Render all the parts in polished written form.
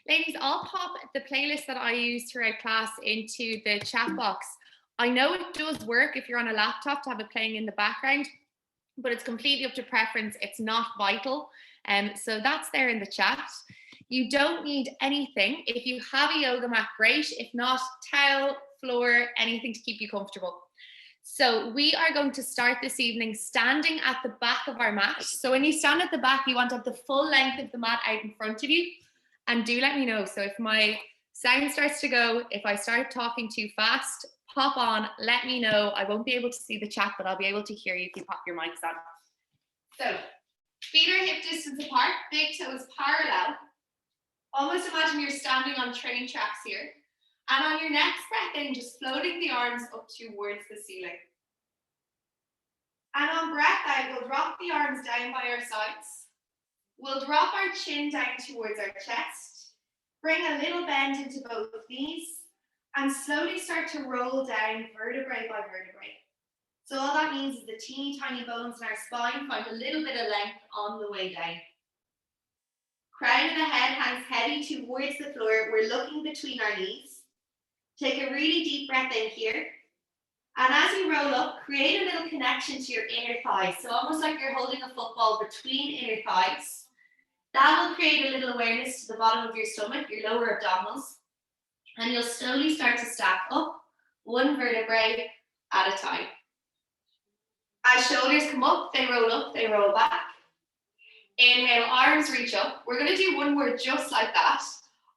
Ladies, I'll pop the playlist that I use throughout class into the chat box. I know it does work if you're on a laptop to have it playing in the background, but it's completely up to preference. It's not vital. So that's there in the chat. You don't need anything. If you have a yoga mat, great. If not, towel, floor, anything to keep you comfortable. So we are going to start this evening standing at the back of our mat. So when you stand at the back, you want to have the full length of the mat out in front of you. And do let me know. So if my sound starts to go, if I start talking too fast, pop on, let me know. I won't be able to see the chat, but I'll be able to hear you if you pop your mics on. So feet are hip distance apart, big toes parallel. Almost imagine you're standing on train tracks here. And on your next breath in, just floating the arms up towards the ceiling. And on breath out, we'll drop the arms down by our sides. We'll drop our chin down towards our chest, bring a little bend into both knees, and slowly start to roll down vertebrae by vertebrae. So all that means is the teeny tiny bones in our spine find a little bit of length on the way down. Crown of the head hangs heavy towards the floor. We're looking between our knees. Take a really deep breath in here. And as you roll up, create a little connection to your inner thighs. So almost like you're holding a football between inner thighs. That will create a little awareness to the bottom of your stomach, your lower abdominals, and you'll slowly start to stack up one vertebrae at a time. As shoulders come up, they roll back. Inhale, arms reach up. We're going to do one more just like that.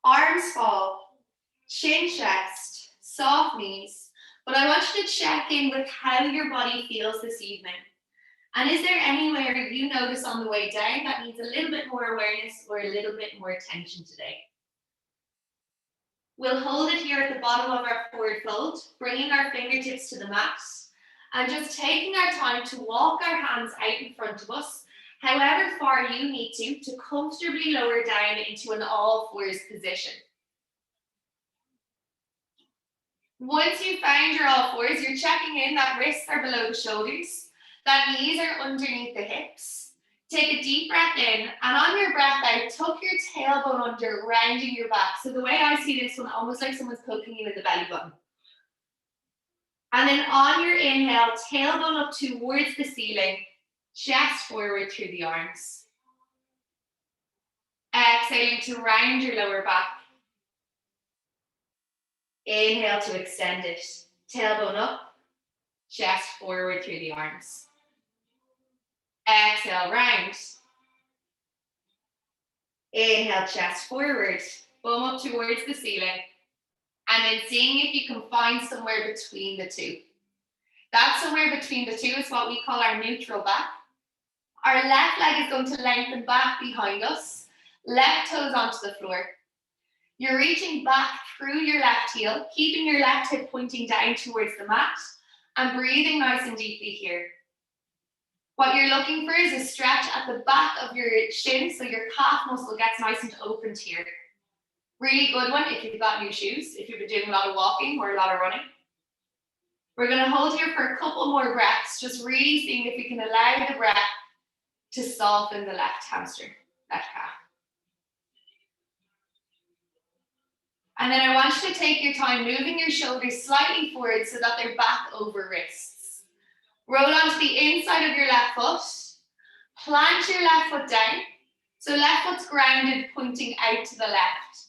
Arms fall, chin, chest, soft knees. But I want you to check in with how your body feels this evening. And is there anywhere you notice on the way down that needs a little bit more awareness or a little bit more attention today? We'll hold it here at the bottom of our forward fold, bringing our fingertips to the mat and just taking our time to walk our hands out in front of us, however far you need to comfortably lower down into an all fours position. Once you've found your all fours, you're checking in that wrists are below the shoulders. That knees are underneath the hips. Take a deep breath in, and on your breath out, tuck your tailbone under, rounding your back. So the way I see this one, almost like someone's poking you in the belly button. And then on your inhale, tailbone up towards the ceiling, chest forward through the arms. Exhaling to round your lower back. Inhale to extend it. Tailbone up, chest forward through the arms. Exhale, round. Inhale, chest forward, bum up towards the ceiling. And then seeing if you can find somewhere between the two. That somewhere between the two is what we call our neutral back. Our left leg is going to lengthen back behind us. Left toes onto the floor. You're reaching back through your left heel, keeping your left hip pointing down towards the mat and breathing nice and deeply here. What you're looking for is a stretch at the back of your shin so your calf muscle gets nice and opened here. Really good one if you've got new shoes, if you've been doing a lot of walking or a lot of running. We're going to hold here for a couple more breaths, just really seeing if we can allow the breath to soften the left hamstring, left calf. And then I want you to take your time moving your shoulders slightly forward so that they're back over wrists. Roll onto the inside of your left foot. Plant your left foot down. So left foot's grounded, pointing out to the left.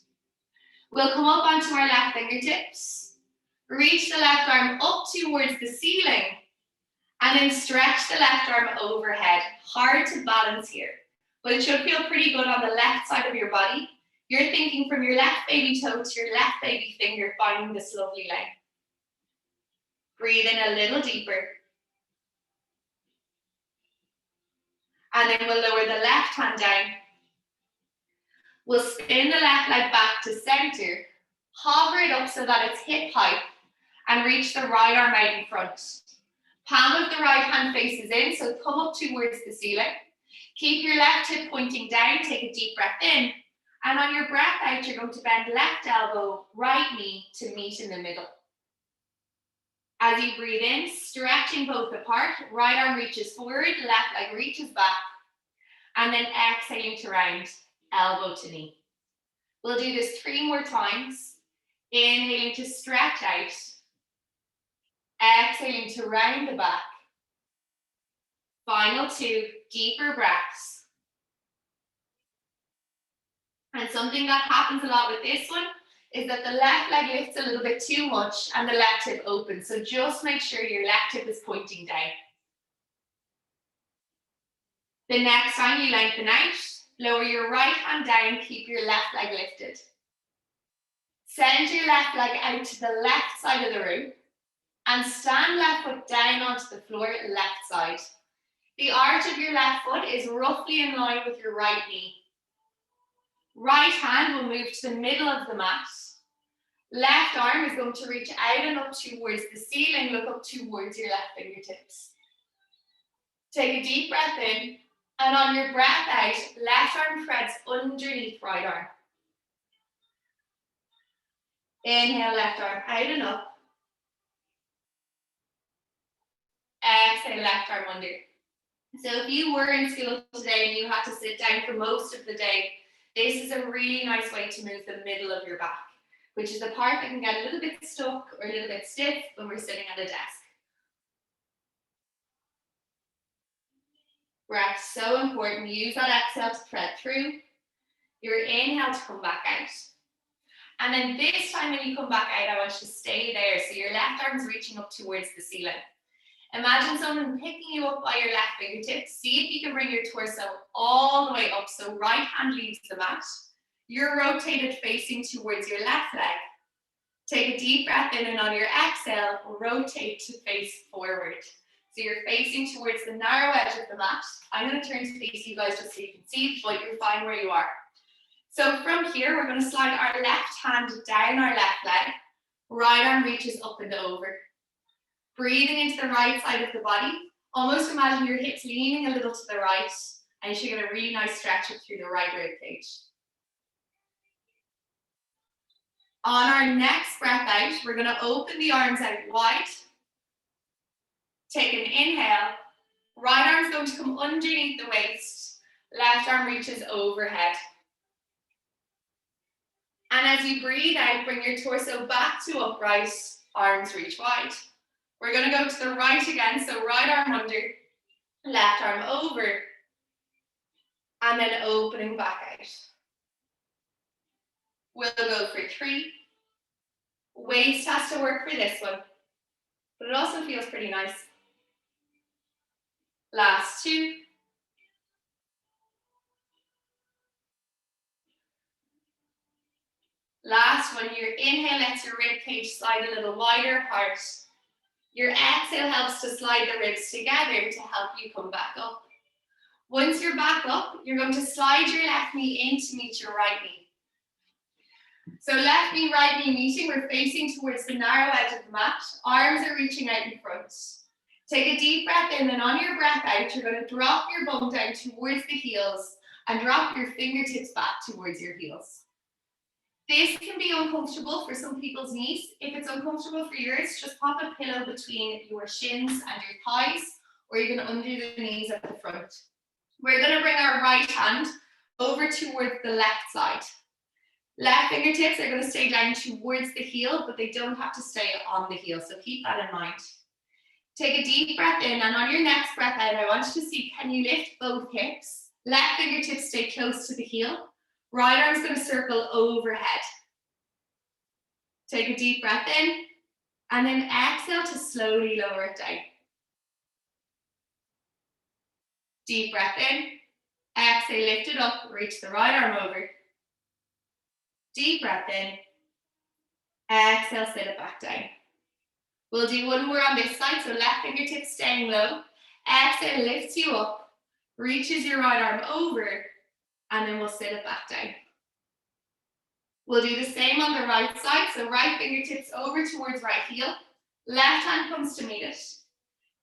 We'll come up onto our left fingertips. Reach the left arm up towards the ceiling. And then stretch the left arm overhead. Hard to balance here, but it should feel pretty good on the left side of your body. You're thinking from your left baby toe to your left baby finger, finding this lovely length. Breathe in a little deeper. And then we'll lower the left hand down. We'll spin the left leg back to center, hover it up so that it's hip height, and reach the right arm out in front. Palm of the right hand faces in, so come up towards the ceiling. Keep your left hip pointing down, take a deep breath in, and on your breath out, you're going to bend left elbow, right knee to meet in the middle. As you breathe in, stretching both apart, right arm reaches forward, left leg reaches back, and then exhaling to round, elbow to knee. We'll do this 3 more times. Inhaling to stretch out. Exhaling to round the back. Final 2, deeper breaths. And something that happens a lot with this one is that the left leg lifts a little bit too much and the left hip opens. So just make sure your left hip is pointing down. The next time you lengthen out, lower your right hand down, keep your left leg lifted. Send your left leg out to the left side of the room and stand left foot down onto the floor, left side. The arch of your left foot is roughly in line with your right knee. Right hand will move to the middle of the mat. Left arm is going to reach out and up towards the ceiling, look up towards your left fingertips. Take a deep breath in, and on your breath out, left arm threads underneath right arm. Inhale, left arm out and up. Exhale, left arm under. So if you were in school today and you had to sit down for most of the day, this is a really nice way to move the middle of your back, which is the part that can get a little bit stuck or a little bit stiff when we're sitting at a desk. Breath, so important. Use that exhale to thread through. Your inhale to come back out. And then this time when you come back out, I want you to stay there. So your left arm's reaching up towards the ceiling. Imagine someone picking you up by your left fingertips. See if you can bring your torso all the way up. So right hand leaves the mat. You're rotated facing towards your left leg. Take a deep breath in, and on your exhale, rotate to face forward. So you're facing towards the narrow edge of the mat. I'm going to turn to face you guys just so you can see, but you're fine where you are. So from here, we're going to slide our left hand down our left leg. Right arm reaches up and over. Breathing into the right side of the body. Almost imagine your hips leaning a little to the right, and you should get a really nice stretch up through the right rib cage. On our next breath out, we're going to open the arms out wide. Take an inhale. Right arm's going to come underneath the waist. Left arm reaches overhead. And as you breathe out, bring your torso back to upright. Arms reach wide. We're going to go to the right again. So right arm under, left arm over, and then opening back out. We'll go for 3. Waist has to work for this one, but it also feels pretty nice. Last 2. Last one, your inhale lets your rib cage slide a little wider apart. Your exhale helps to slide the ribs together to help you come back up. Once you're back up, you're going to slide your left knee in to meet your right knee. So left knee, right knee meeting, we're facing towards the narrow edge of the mat. Arms are reaching out in front. Take a deep breath in, and on your breath out, you're going to drop your bum down towards the heels and drop your fingertips back towards your heels. This can be uncomfortable for some people's knees. If it's uncomfortable for yours, just pop a pillow between your shins and your thighs, or even under the knees at the front. We're going to bring our right hand over towards the left side. Left fingertips are going to stay down towards the heel, but they don't have to stay on the heel, so keep that in mind. Take a deep breath in, and on your next breath out, I want you to see, can you lift both hips? Left fingertips stay close to the heel. Right arm's going to circle overhead. Take a deep breath in, and then exhale to slowly lower it down. Deep breath in, exhale, lift it up, reach the right arm over. Deep breath in, exhale, sit it back down. We'll do one more on this side, so left fingertips staying low. Exhale lifts you up, reaches your right arm over, and then we'll sit it back down. We'll do the same on the right side, so right fingertips over towards right heel. Left hand comes to meet it.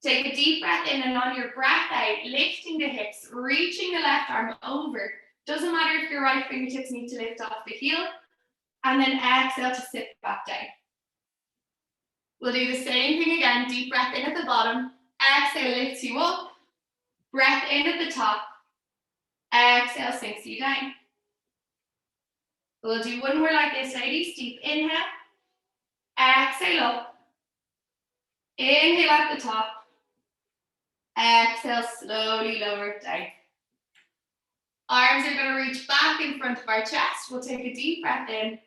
Take a deep breath in, and on your breath out, lifting the hips, reaching the left arm over. Doesn't matter if your right fingertips need to lift off the heel, and then exhale to sit back down. We'll do the same thing again, deep breath in at the bottom, exhale lifts you up, breath in at the top, exhale sinks you down. We'll do one more like this, ladies. Deep inhale. Exhale up. Inhale at the top. Exhale, slowly lower it down. Arms are going to reach back in front of our chest. We'll take a deep breath in.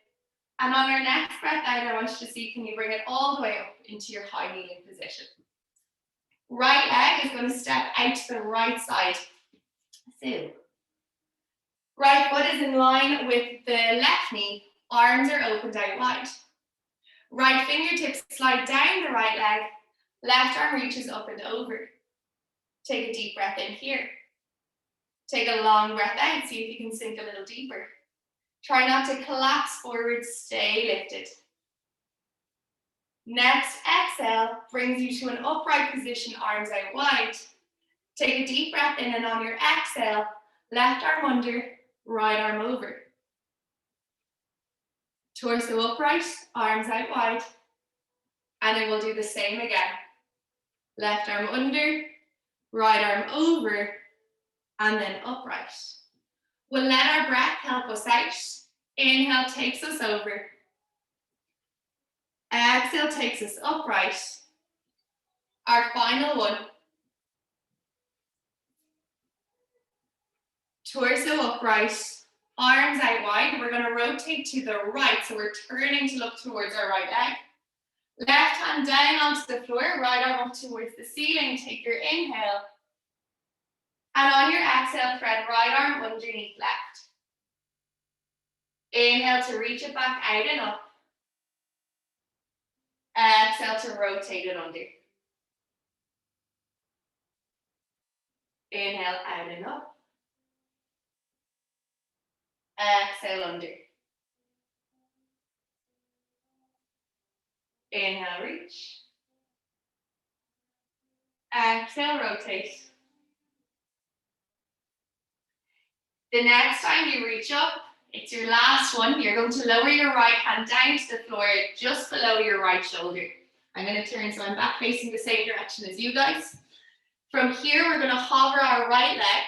And on our next breath out, I want you to see, can you bring it all the way up into your high kneeling position? Right leg is going to step out to the right side. So, right foot is in line with the left knee. Arms are opened out wide. Right fingertips slide down the right leg. Left arm reaches up and over. Take a deep breath in here. Take a long breath out. See if you can sink a little deeper. Try not to collapse forward. Stay lifted. Next exhale brings you to an upright position, arms out wide. Take a deep breath in, and on your exhale, left arm under, right arm over. Torso upright, arms out wide. And then we'll do the same again. Left arm under, right arm over, and then upright. We'll let our breath help us out. Inhale takes us over. Exhale takes us upright. Our final one. Torso upright, arms out wide. We're going to rotate to the right, so we're turning to look towards our right leg. Left hand down onto the floor, right arm up towards the ceiling. Take your inhale. And on your exhale, thread right arm underneath left. Inhale to reach it back out and up. Exhale to rotate it under. Inhale out and up. Exhale under. Inhale, reach. Exhale, rotate. The next time you reach up, it's your last one. You're going to lower your right hand down to the floor, just below your right shoulder. I'm going to turn so I'm back facing the same direction as you guys. From here, we're going to hover our right leg,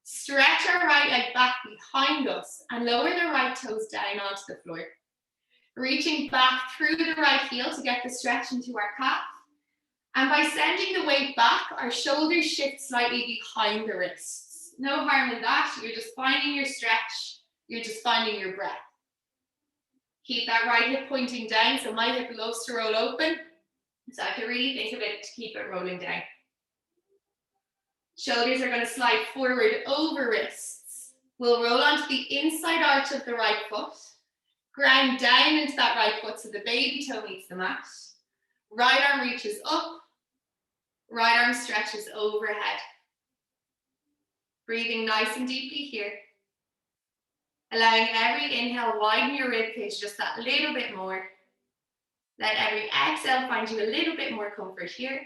stretch our right leg back behind us, and lower the right toes down onto the floor. Reaching back through the right heel to get the stretch into our calf. And by sending the weight back, our shoulders shift slightly behind the wrists. No harm in that. You're just finding your stretch. You're just finding your breath. Keep that right hip pointing down, so my hip loves to roll open. So I have to really think of it to keep it rolling down. Shoulders are going to slide forward over wrists. We'll roll onto the inside arch of the right foot. Ground down into that right foot so the baby toe meets the mat. Right arm reaches up. Right arm stretches overhead. Breathing nice and deeply here. Allowing every inhale, widen your rib cage just that little bit more. Let every exhale find you a little bit more comfort here.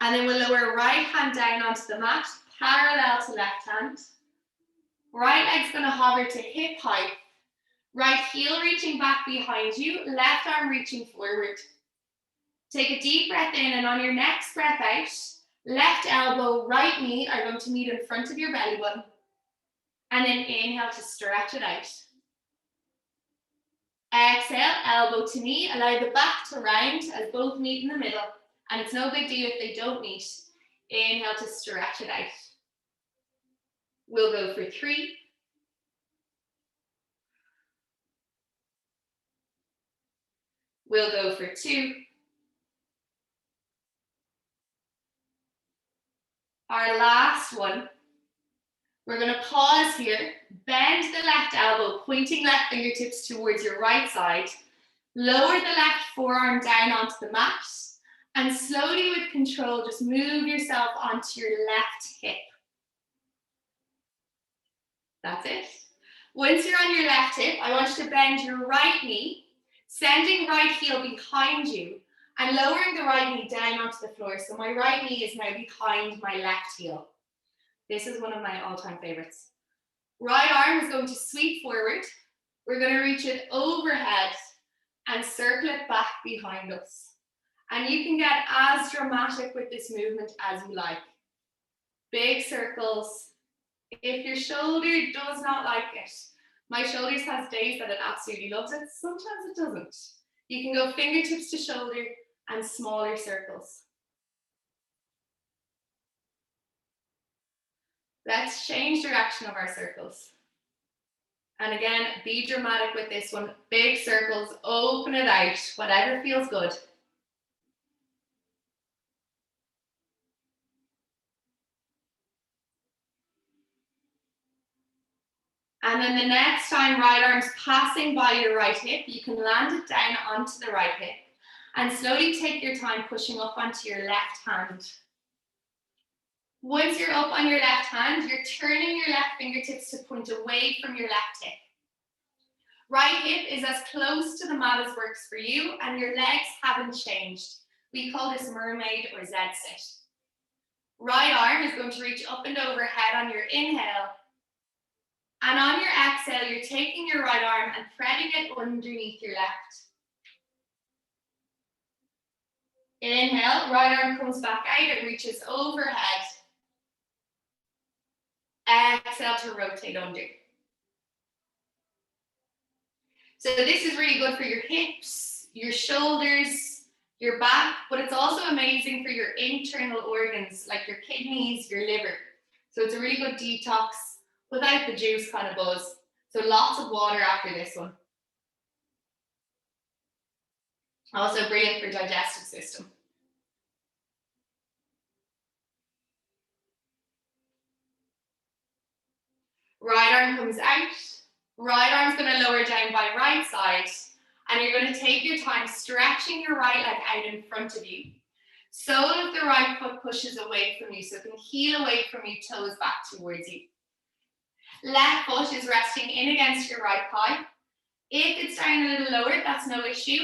And then we'll lower right hand down onto the mat, parallel to left hand. Right leg's going to hover to hip height. Right heel reaching back behind you, left arm reaching forward. Take a deep breath in, and on your next breath out, left elbow, right knee are going to meet in front of your belly button. And then inhale to stretch it out. Exhale, elbow to knee, allow the back to round as both meet in the middle. And it's no big deal if they don't meet. Inhale to stretch it out. We'll go for 3. We'll go for 2. Our last one. We're going to pause here, bend the left elbow, pointing left fingertips towards your right side. Lower the left forearm down onto the mat. And slowly with control, just move yourself onto your left hip. That's it. Once you're on your left hip, I want you to bend your right knee, sending right heel behind you, and lowering the right knee down onto the floor. So my right knee is now behind my left heel. This is one of my all-time favorites. Right arm is going to sweep forward. We're going to reach it overhead and circle it back behind us. And you can get as dramatic with this movement as you like. Big circles, If your shoulder does not like it, my shoulders has days that it absolutely loves it, sometimes it doesn't. You can go fingertips to shoulder and smaller circles. Let's change direction of our circles. And again, be dramatic with this one. Big circles, open it out, whatever feels good. And then the next time, right arm's passing by your right hip, you can land it down onto the right hip and slowly take your time pushing up onto your left hand. Once you're up on your left hand, you're turning your left fingertips to point away from your left hip. Right hip is as close to the mat as works for you, and your legs haven't changed. We call this mermaid or Z sit. Right arm is going to reach up and overhead on your inhale. And on your exhale, you're taking your right arm and threading it underneath your left. Inhale, right arm comes back out, it reaches overhead. Exhale to rotate under. So this is really good for your hips, your shoulders, your back, but it's also amazing for your internal organs like your kidneys, your liver. So it's a really good detox without the juice kind of buzz. So lots of water after this one. Also brilliant for digestive system. Right arm comes out. Right arm's going to lower down by right side. And you're going to take your time stretching your right leg out in front of you. Sole of the right foot pushes away from you, so it can heel away from you, toes back towards you. Left foot is resting in against your right thigh. If it's down a little lower, that's no issue.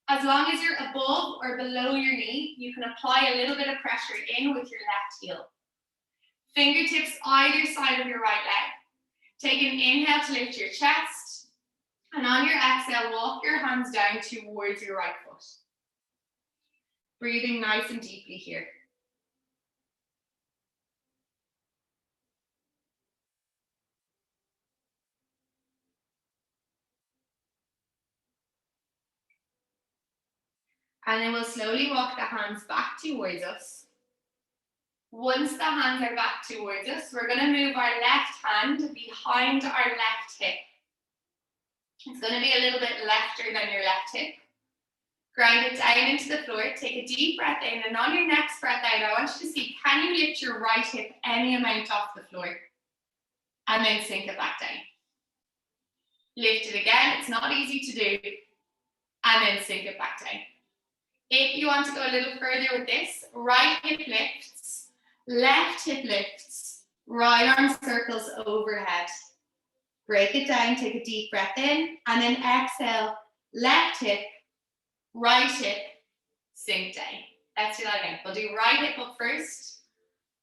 As long as you're above or below your knee, you can apply a little bit of pressure in with your left heel. Fingertips either side of your right leg. Take an inhale to lift your chest. And on your exhale, walk your hands down towards your right foot. Breathing nice and deeply here. And then we'll slowly walk the hands back towards us. Once the hands are back towards us, we're going to move our left hand behind our left hip. It's going to be a little bit lefter than your left hip. Grind it down into the floor. Take a deep breath in, and on your next breath out, I want you to see, can you lift your right hip any amount off the floor? And then sink it back down. Lift it again. It's not easy to do. And then sink it back down. If you want to go a little further with this, right hip lifts, left hip lifts, right arm circles overhead. Break it down, take a deep breath in, and then exhale, left hip, right hip, sink down. Let's do that again. We'll do right hip up first,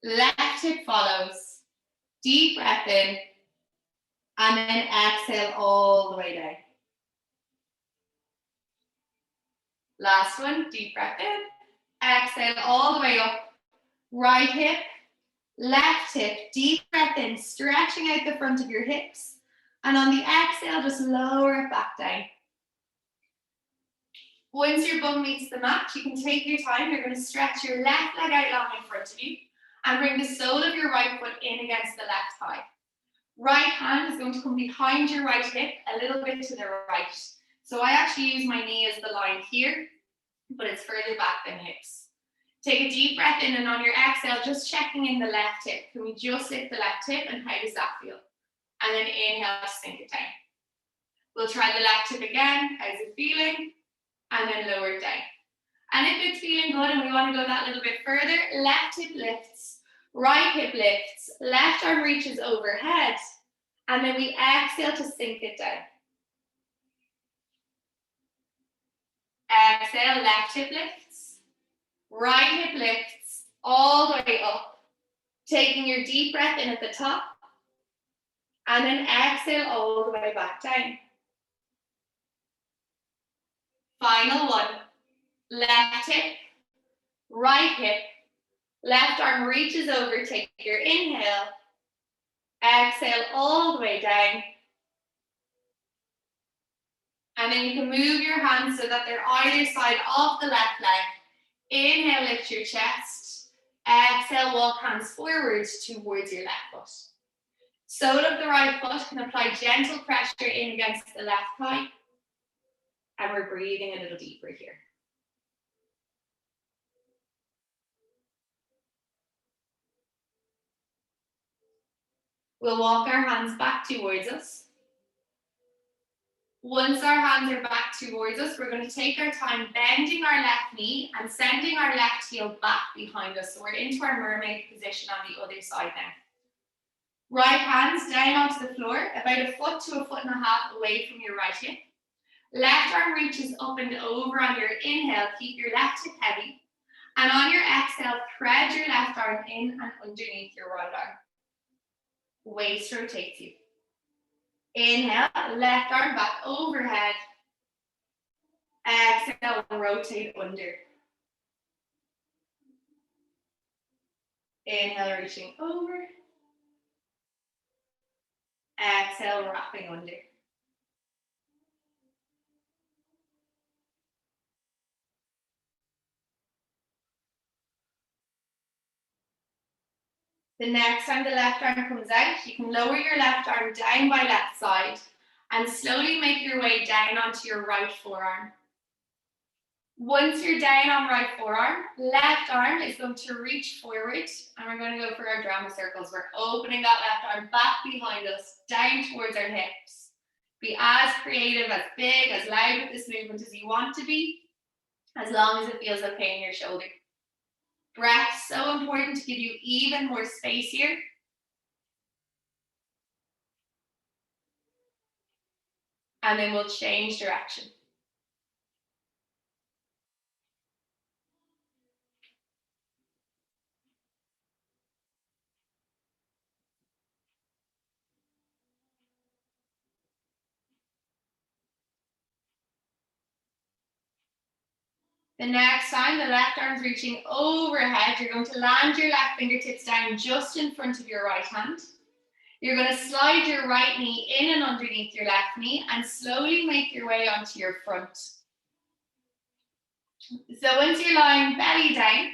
left hip follows, deep breath in, and then exhale all the way down. Last one, deep breath in, exhale all the way up, right hip, left hip, deep breath in, stretching out the front of your hips, and on the exhale, just lower it back down. Once your bum meets the mat, you can take your time, you're going to stretch your left leg out long in front of you, and bring the sole of your right foot in against the left thigh. Right hand is going to come behind your right hip, a little bit to the right. So I actually use my knee as the line here, but it's further back than hips. Take a deep breath in, and on your exhale, just checking in the left hip. Can we just lift the left hip, and how does that feel? And then inhale to sink it down. We'll try the left hip again. How's it feeling? And then lower it down. And if it's feeling good and we want to go that little bit further, left hip lifts, right hip lifts, left arm reaches overhead, and then we exhale to sink it down. Exhale, left hip lifts, right hip lifts, all the way up. Taking your deep breath in at the top, and then exhale all the way back down. Final one, left hip, right hip, left arm reaches over, take your inhale, Exhale all the way down. And then you can move your hands so that they're either side of the left leg. Inhale, lift your chest. Exhale, walk hands forwards towards your left foot. Sole of the right foot can apply gentle pressure in against the left thigh. And we're breathing a little deeper here. We'll walk our hands back towards us. Once our hands are back towards us, we're going to take our time bending our left knee and sending our left heel back behind us. So we're into our mermaid position on the other side now. Right hands down onto the floor, about a foot to a foot and a half away from your right hip. Left arm reaches up and over on your inhale. Keep your left hip heavy. And on your exhale, thread your left arm in and underneath your right arm. Waist rotates you. Inhale, left arm back overhead. Exhale, rotate under. Inhale, reaching over. Exhale, wrapping under. The next time the left arm comes out, you can lower your left arm down by left side and slowly make your way down onto your right forearm. Once you're down on right forearm, left arm is going to reach forward and we're going to go for our drama circles. We're opening that left arm back behind us, down towards our hips. Be as creative, as big, as loud with this movement as you want to be, as long as it feels okay in your shoulder. Breath, so important to give you even more space here. And then we'll change direction. The next time the left arm's reaching overhead, you're going to land your left fingertips down just in front of your right hand. You're going to slide your right knee in and underneath your left knee and slowly make your way onto your front. So once you're lying belly down,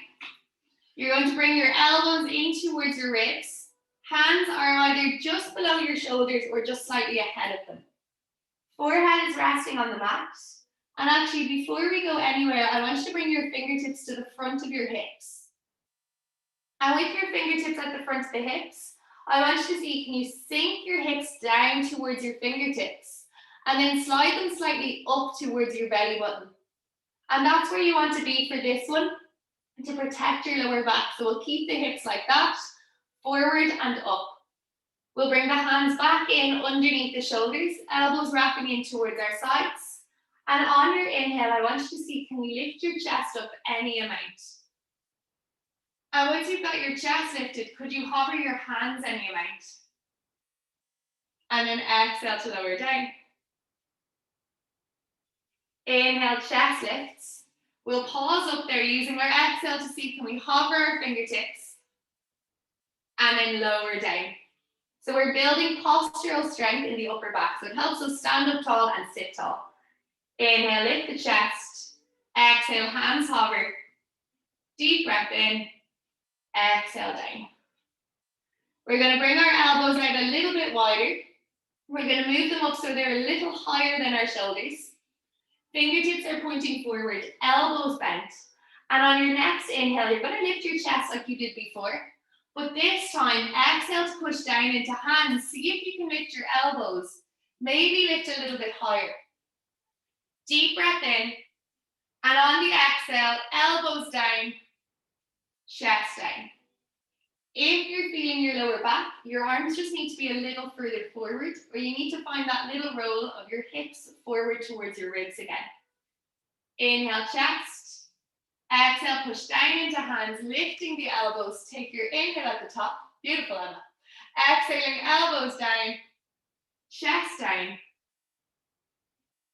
you're going to bring your elbows in towards your ribs. Hands are either just below your shoulders or just slightly ahead of them. Forehead is resting on the mat. And actually, before we go anywhere, I want you to bring your fingertips to the front of your hips. And with your fingertips at the front of the hips, I want you to see, can you sink your hips down towards your fingertips and then slide them slightly up towards your belly button. And that's where you want to be for this one, to protect your lower back. So we'll keep the hips like that, forward and up. We'll bring the hands back in underneath the shoulders, elbows wrapping in towards our sides. And on your inhale, I want you to see, can you lift your chest up any amount? And once you've got your chest lifted, could you hover your hands any amount? And then exhale to lower down. Inhale, chest lifts. We'll pause up there using our exhale to see, can we hover our fingertips? And then lower down. So we're building postural strength in the upper back. So it helps us stand up tall and sit tall. Inhale, lift the chest. Exhale, hands hover. Deep breath in. Exhale down. We're going to bring our elbows out a little bit wider. We're going to move them up so they're a little higher than our shoulders. Fingertips are pointing forward, elbows bent. And on your next inhale, you're going to lift your chest like you did before. But this time, exhale to push down into hands. See if you can lift your elbows. Maybe lift a little bit higher. Deep breath in. And on the exhale, elbows down, chest down. If you're feeling your lower back, your arms just need to be a little further forward, or you need to find that little roll of your hips forward towards your ribs again. Inhale, chest. Exhale, push down into hands, lifting the elbows. Take your inhale at the top. Beautiful, Emma. Exhaling, elbows down, chest down.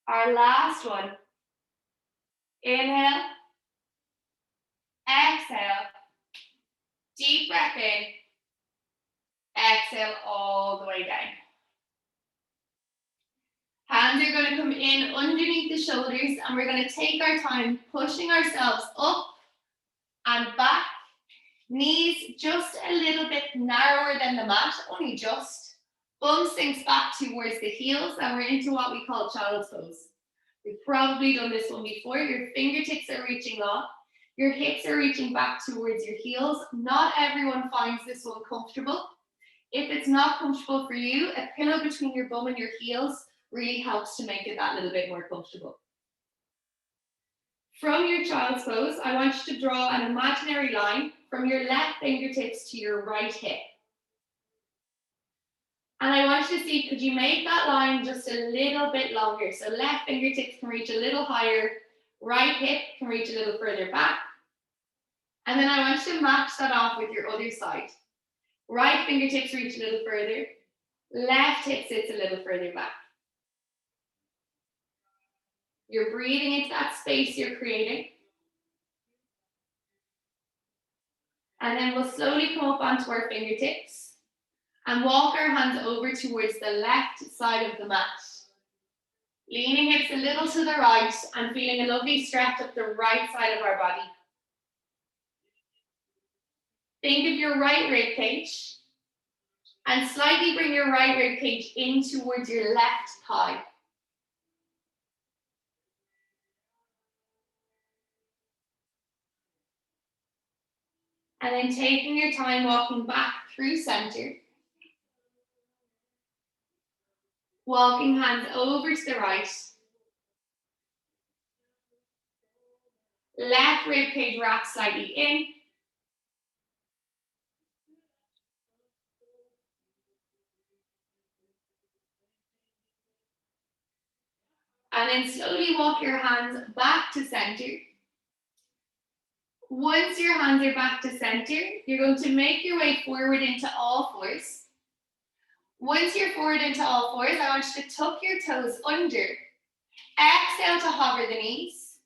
Our last one. Inhale. Exhale. Deep breath in. Exhale all the way down. Hands are going to come in underneath the shoulders, and we're going to take our time pushing ourselves up and back. Knees just a little bit narrower than the mat, only just. Bum sinks back towards the heels, and we're into what we call child's pose. We've probably done this one before. Your fingertips are reaching up. Your hips are reaching back towards your heels. Not everyone finds this one comfortable. If it's not comfortable for you, a pillow between your bum and your heels really helps to make it that little bit more comfortable. From your child's pose, I want you to draw an imaginary line from your left fingertips to your right hip. And I want you to see, could you make that line just a little bit longer? So left fingertips can reach a little higher, right hip can reach a little further back. And then I want you to match that off with your other side. Right fingertips reach a little further, left hip sits a little further back. You're breathing into that space you're creating. And then we'll slowly come up onto our fingertips and walk our hands over towards the left side of the mat. Leaning hips a little to the right and feeling a lovely stretch up the right side of our body. Think of your right rib cage and slightly bring your right rib cage in towards your left thigh. And then taking your time walking back through center. Walking hands over to the right. Left rib cage wraps slightly in. And then slowly walk your hands back to center. Once your hands are back to center, you're going to make your way forward into all fours. Once you're forward into all fours, I want you to tuck your toes under. Exhale to hover the knees,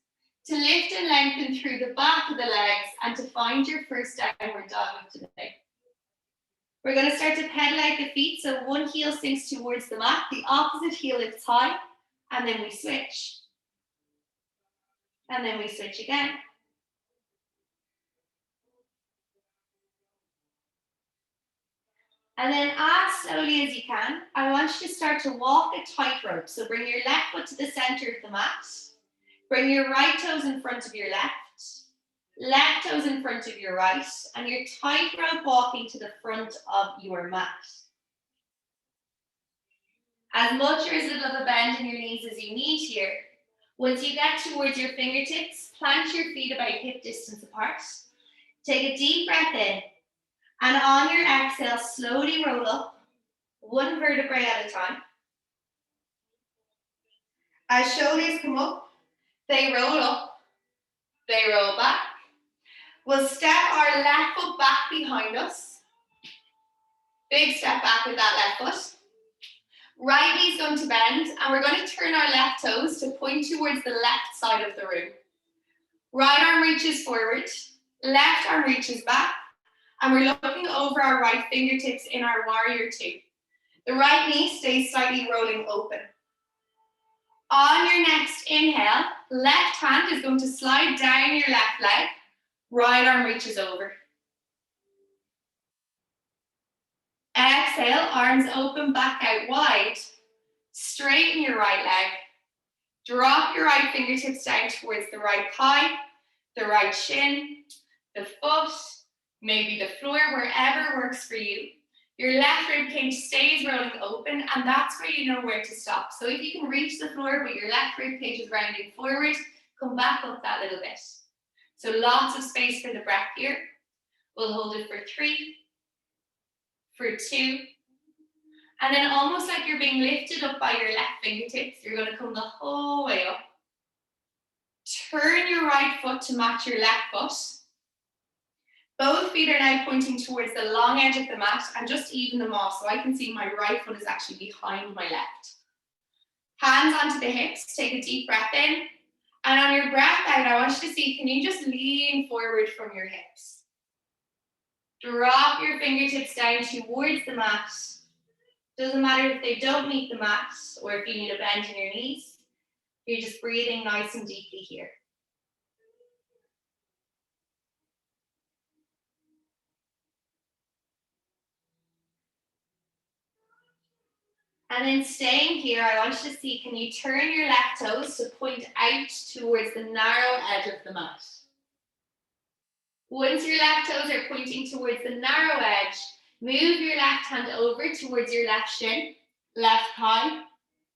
to lift and lengthen through the back of the legs, and to find your first downward dog of today. We're going to start to pedal out the feet, so one heel sinks towards the mat, the opposite heel lifts high, and then we switch. And then we switch again. And then as slowly as you can, I want you to start to walk a tightrope. So bring your left foot to the center of the mat. Bring your right toes in front of your left toes in front of your right, and your tightrope walking to the front of your mat. As much or as little of a bend in your knees as you need here. Once you get towards your fingertips, plant your feet about hip distance apart. Take a deep breath in. And on your exhale, slowly roll up, one vertebrae at a time. As shoulders come up, they roll up, they roll back. We'll step our left foot back behind us. Big step back with that left foot. Right knee's going to bend, and we're going to turn our left toes to point towards the left side of the room. Right arm reaches forward, left arm reaches back. And we're looking over our right fingertips in our warrior two. The right knee stays slightly rolling open. On your next inhale, left hand is going to slide down your left leg. Right arm reaches over. Exhale, arms open back out wide. Straighten your right leg. Drop your right fingertips down towards the right thigh, the right shin, the foot, maybe the floor, wherever works for you. Your left rib cage stays rolling open, and that's where you know where to stop. So if you can reach the floor, but your left rib cage is rounding forward, come back up that little bit. So lots of space for the breath here. We'll hold it for 3, for 2, and then almost like you're being lifted up by your left fingertips, you're going to come the whole way up. Turn your right foot to match your left foot. Both feet are now pointing towards the long edge of the mat, and just even them off so I can see my right foot is actually behind my left. Hands onto the hips, take a deep breath in, and on your breath out, I want you to see, can you just lean forward from your hips? Drop your fingertips down towards the mat. Doesn't matter if they don't meet the mat or if you need a bend in your knees. You're just breathing nice and deeply here. And then staying here, I want you to see, can you turn your left toes to point out towards the narrow edge of the mat? Once your left toes are pointing towards the narrow edge, move your left hand over towards your left shin, left thigh,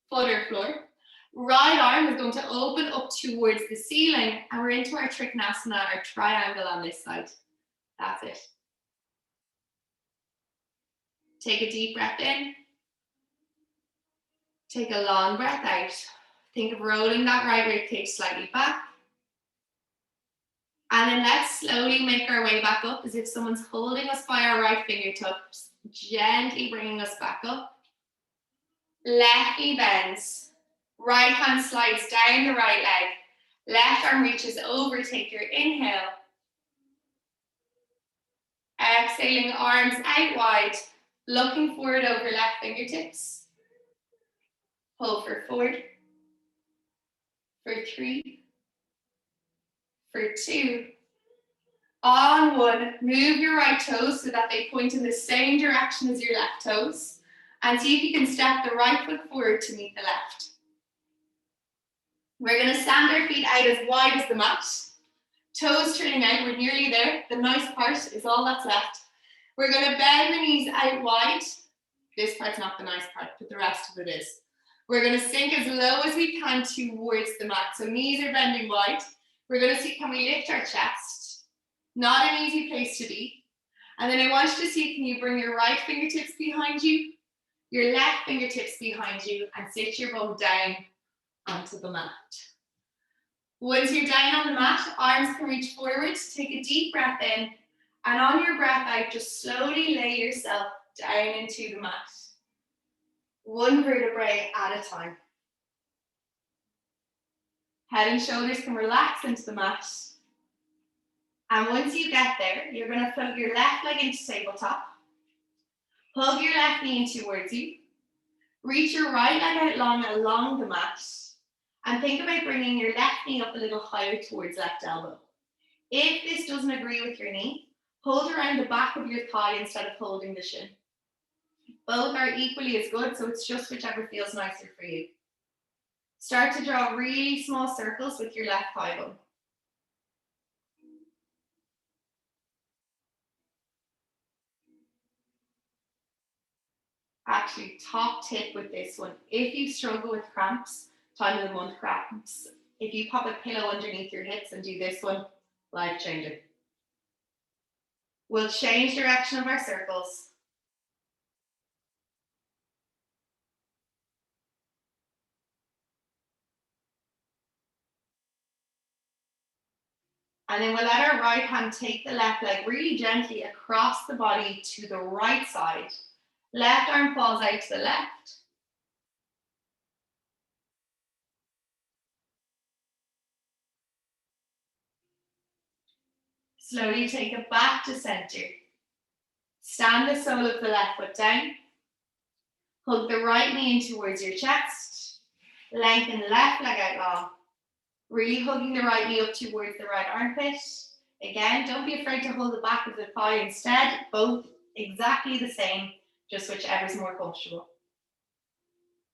foot or floor. Right arm is going to open up towards the ceiling, and we're into our Trikonasana, our triangle on this side. That's it. Take a deep breath in. Take a long breath out. Think of rolling that right rib cage slightly back. And then let's slowly make our way back up as if someone's holding us by our right fingertips, gently bringing us back up. Left knee bends. Right hand slides down the right leg. Left arm reaches over, take your inhale. Exhaling, arms out wide, looking forward over left fingertips. Hold for 4, for 3, for 2. On 1, move your right toes so that they point in the same direction as your left toes. And see if you can step the right foot forward to meet the left. We're going to stand our feet out as wide as the mat. Toes turning out, we're nearly there. The nice part is all that's left. We're going to bend the knees out wide. This part's not the nice part, but the rest of it is. We're going to sink as low as we can towards the mat. So knees are bending wide. We're going to see, can we lift our chest? Not an easy place to be. And then I want you to see, can you bring your right fingertips behind you, your left fingertips behind you, and sit your bum down onto the mat. Once you're down on the mat, arms can reach forward. Take a deep breath in, and on your breath out, just slowly lay yourself down into the mat. One vertebrae at a time. Head and shoulders can relax into the mat. And once you get there, you're going to float your left leg into tabletop. Hug your left knee in towards you. Reach your right leg out long along the mat. And think about bringing your left knee up a little higher towards left elbow. If this doesn't agree with your knee, hold around the back of your thigh instead of holding the shin. Both are equally as good, so it's just whichever feels nicer for you. Start to draw really small circles with your left thigh bone. Actually, top tip with this one, if you struggle with cramps, time of the month cramps, if you pop a pillow underneath your hips and do this one, life changing. We'll change direction of our circles. And then we'll let our right hand take the left leg really gently across the body to the right side. Left arm falls out to the left. Slowly take it back to center. Stand the sole of the left foot down. Hug the right knee in towards your chest. Lengthen the left leg out long. Really hugging the right knee up towards the right armpit. Again, don't be afraid to hold the back of the thigh instead. Both exactly the same, just whichever is more comfortable.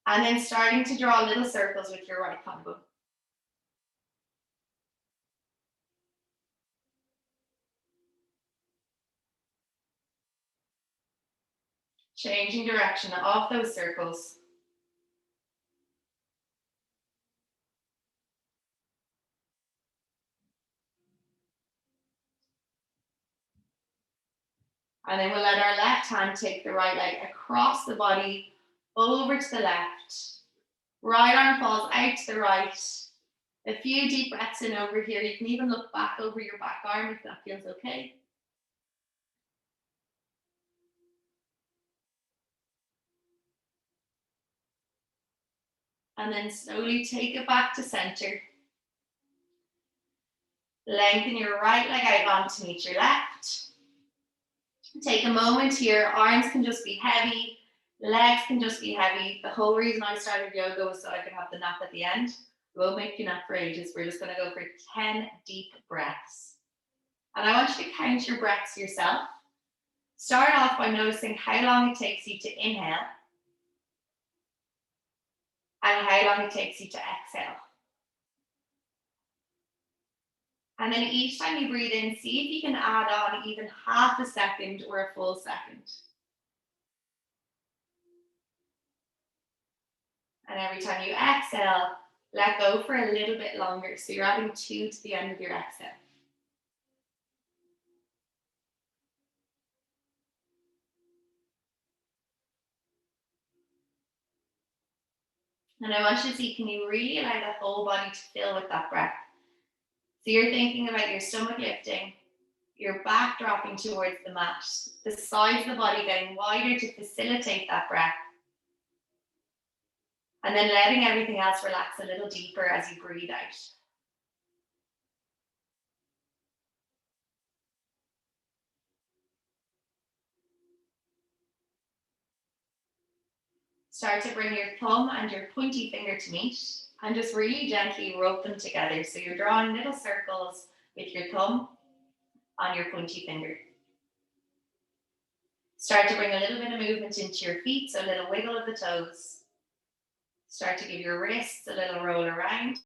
And then starting to draw little circles with your right thigh bone. Changing direction of those circles. And then we'll let our left hand take the right leg across the body, over to the left. Right arm falls out to the right. A few deep breaths in over here. You can even look back over your back arm if that feels okay. And then slowly take it back to center. Lengthen your right leg out long to meet your left. Take a moment here. Arms can just be heavy. Legs can just be heavy. The whole reason I started yoga was so I could have the nap at the end. We won't make you nap for ages. We're just going to go for 10 deep breaths. And I want you to count your breaths yourself. Start off by noticing how long it takes you to inhale and how long it takes you to exhale. And then each time you breathe in, see if you can add on even half a second or a full second. And every time you exhale, let go for a little bit longer. So you're adding 2 to the end of your exhale. And I want you to see, can you really allow the whole body to fill with that breath? So you're thinking about your stomach lifting, your back dropping towards the mat, the sides of the body getting wider to facilitate that breath. And then letting everything else relax a little deeper as you breathe out. Start to bring your thumb and your pointy finger to meet and just really gently rub them together. So you're drawing little circles with your thumb on your pointy finger. Start to bring a little bit of movement into your feet, so a little wiggle of the toes. Start to give your wrists a little roll around.